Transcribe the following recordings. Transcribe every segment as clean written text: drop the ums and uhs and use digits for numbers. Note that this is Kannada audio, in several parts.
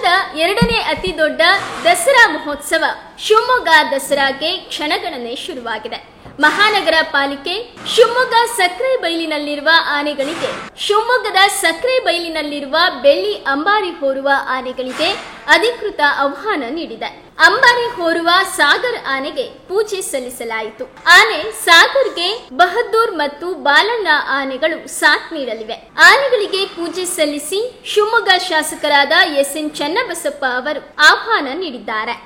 ವರ್ಷದ ಎರಡನೇ ಅತಿ ದೊಡ್ಡ ದಸರಾ ಮಹೋತ್ಸವ ಶಿವಮೊಗ್ಗ ದಸರಾಗೆ ಕ್ಷಣಗಣನೆ ಶುರುವಾಗಿದೆ. ಮಹಾನಗರ ಪಾಲಿಕೆ ಶಿವಮೊಗ್ಗ ಸಕ್ಕರೆ ಬೈಲಿನಲ್ಲಿರುವ ಆನೆಗಳಿಗೆ, ಶಿವಮೊಗ್ಗದ ಸಕ್ಕರೆ ಬೈಲಿನಲ್ಲಿರುವ ಬೆಳ್ಳಿ ಅಂಬಾರಿ ಹೊರುವ ಆನೆಗಳಿಗೆ ಅಧಿಕೃತ ಆಹ್ವಾನ ನೀಡಿದೆ. ಅಂಬಾರಿ ಹೊರುವ ಸಾಗರ್ ಆನೆಗೆ ಪೂಜೆ ಸಲ್ಲಿಸಲಾಯಿತು. ಆನೆ ಸಾಗರ್ಗೆ ಬಹದ್ದೂರ್ ಮತ್ತು ಬಾಲಣ್ಣ ಆನೆಗಳು ಸಾಥ್ ನೀಡಲಿವೆ. ಆನೆಗಳಿಗೆ ಪೂಜೆ ಸಲ್ಲಿಸಿ ಶಿವಮೊಗ್ಗ ಶಾಸಕರಾದ ಎಸ್.ಎನ್. ಚನ್ನಬಸಪ್ಪ ಅವರು ಆಹ್ವಾನ ನೀಡಿದ್ದಾರೆ.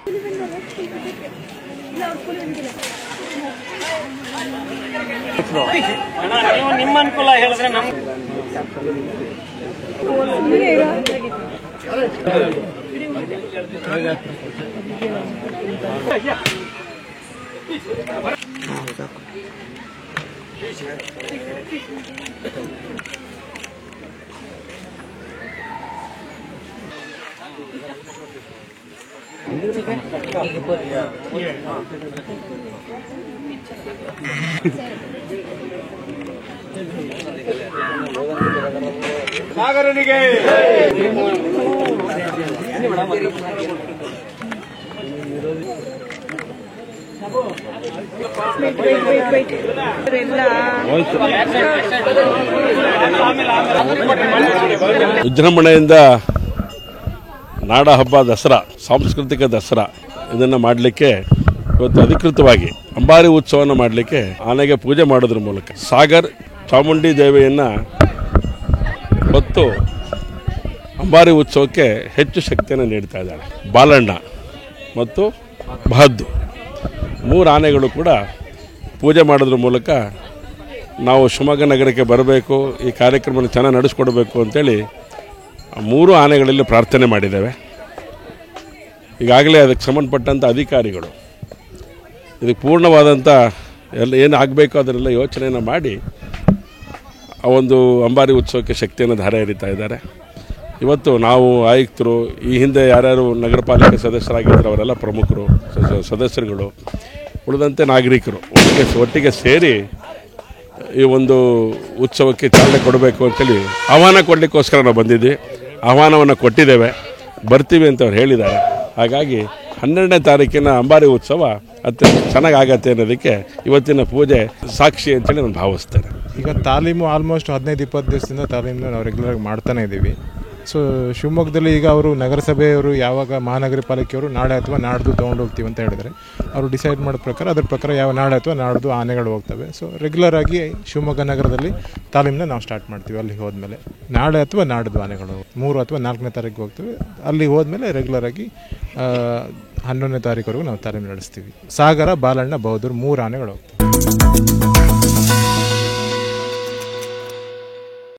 ನಿಮ್ಮ ಅನುಕೂಲ ಹೇಳಿದ್ರೆ ಸಾಗರನಿಗೆ ವಿಜೃಂಭಣೆಯಿಂದ ನಾಡ ಹಬ್ಬ ದಸರಾ, ಸಾಂಸ್ಕೃತಿಕ ದಸರಾ ಇದನ್ನು ಮಾಡಲಿಕ್ಕೆ ಇವತ್ತು ಅಧಿಕೃತವಾಗಿ ಅಂಬಾರಿ ಉತ್ಸವವನ್ನು ಮಾಡಲಿಕ್ಕೆ ಆನೆಗೆ ಪೂಜೆ ಮಾಡೋದ್ರ ಮೂಲಕ ಸಾಗರ್ ಚಾಮುಂಡಿ ದೇವಿಯನ್ನು ಹೊತ್ತು ಅಂಬಾರಿ ಉತ್ಸವಕ್ಕೆ ಹೆಚ್ಚು ಶಕ್ತಿಯನ್ನು ನೀಡ್ತಾ ಇದ್ದಾರೆ. ಬಾಲಣ್ಣ ಮತ್ತು ಬಹದ್ದೂರ್ ಮೂರು ಆನೆಗಳು ಕೂಡ ಪೂಜೆ ಮಾಡೋದ್ರ ಮೂಲಕ ನಾವು ಶಿವಮೊಗ್ಗ ನಗರಕ್ಕೆ ಬರಬೇಕು, ಈ ಕಾರ್ಯಕ್ರಮವನ್ನು ಚೆನ್ನಾಗಿ ನಡೆಸ್ಕೊಡ್ಬೇಕು ಅಂತೇಳಿ ಮೂರು ಆನೆಗಳಲ್ಲಿ ಪ್ರಾರ್ಥನೆ ಮಾಡಿದ್ದೇವೆ. ಈಗಾಗಲೇ ಅದಕ್ಕೆ ಸಂಬಂಧಪಟ್ಟಂಥ ಅಧಿಕಾರಿಗಳು ಇದಕ್ಕೆ ಪೂರ್ಣವಾದಂಥ ಏನು ಆಗಬೇಕು ಅದನ್ನೆಲ್ಲ ಯೋಚನೆಯನ್ನು ಮಾಡಿ ಆ ಒಂದು ಅಂಬಾರಿ ಉತ್ಸವಕ್ಕೆ ಶಕ್ತಿಯನ್ನು ಧಾರೆ ಎರಿತಾ ಇದ್ದಾರೆ. ಇವತ್ತು ನಾವು ಆಯುಕ್ತರು, ಈ ಹಿಂದೆ ಯಾರ್ಯಾರು ನಗರ ಪಾಲಿಕೆ ಸದಸ್ಯರಾಗಿದ್ದರು ಅವರೆಲ್ಲ ಪ್ರಮುಖರು, ಸದಸ್ಯರುಗಳು, ಉಳಿದಂತೆ ನಾಗರಿಕರು ಒಟ್ಟಿಗೆ ಸೇರಿ ಈ ಒಂದು ಉತ್ಸವಕ್ಕೆ ಚಾಲನೆ ಕೊಡಬೇಕು ಅಂತೇಳಿ ಆಹ್ವಾನ ಕೊಡಲಿಕ್ಕೋಸ್ಕರ ನಾವು ಬಂದಿದ್ವಿ. ಆಹ್ವಾನವನ್ನು ಕೊಟ್ಟಿದ್ದೇವೆ, ಬರ್ತೀವಿ ಅಂತ ಅವ್ರು ಹೇಳಿದ್ದಾರೆ. ಹಾಗಾಗಿ 12ನೇ ತಾರೀಕಿನ ಅಂಬಾರಿ ಉತ್ಸವ ಅತ್ಯಂತ ಚೆನ್ನಾಗಿ ಆಗತ್ತೆ ಅನ್ನೋದಕ್ಕೆ ಇವತ್ತಿನ ಪೂಜೆ ಸಾಕ್ಷಿ ಅಂತೇಳಿ ನಾನು ಭಾವಿಸ್ತೇನೆ. ಈಗ ತಾಲೀಮು ಆಲ್ಮೋಸ್ಟ್ 15-20 ದಿವಸದಿಂದ ತಾಲೀಮನ್ನ ನಾವು ರೆಗ್ಯುಲರಾಗಿ ಮಾಡ್ತಾನೆ ಇದ್ದೀವಿ. ಸೊ ಶಿವಮೊಗ್ಗದಲ್ಲಿ ಈಗ ಅವರು ನಗರಸಭೆಯವರು ಯಾವಾಗ ಮಹಾನಗರ ಪಾಲಿಕೆಯವರು ನಾಳೆ ಅಥವಾ ನಾಡ್ದು ತೊಗೊಂಡು ಹೋಗ್ತೀವಿ ಅಂತ ಹೇಳಿದರೆ ಅವರು ಡಿಸೈಡ್ ಮಾಡೋ ಪ್ರಕಾರ ಅದ್ರ ಪ್ರಕಾರ ಯಾವ ನಾಳೆ ಅಥವಾ ನಾಡ್ದು ಆನೆಗಳು ಹೋಗ್ತವೆ. ಸೊ ರೆಗ್ಯುಲರಾಗಿ ಶಿವಮೊಗ್ಗ ನಗರದಲ್ಲಿ ತಾಲೀಮನ್ನ ನಾವು ಸ್ಟಾರ್ಟ್ ಮಾಡ್ತೀವಿ. ಅಲ್ಲಿ ಹೋದ್ಮೇಲೆ ನಾಳೆ ಅಥವಾ ನಾಡ್ದು ಆನೆಗಳು 3 ಅಥವಾ 4ನೇ ತಾರೀಕು ಹೋಗ್ತವೆ. ಅಲ್ಲಿ ಹೋದ್ಮೇಲೆ ರೆಗ್ಯುಲರಾಗಿ 11ನೇ ತಾರೀಕುವರೆಗೂ ನಾವು ತಾಲೀಮು ನಡೆಸ್ತೀವಿ. ಸಾಗರ, ಬಾಲಣ್ಣ, ಬಹದ್ದೂರ್ 3 ಆನೆಗಳು ಹೋಗ್ತವೆ.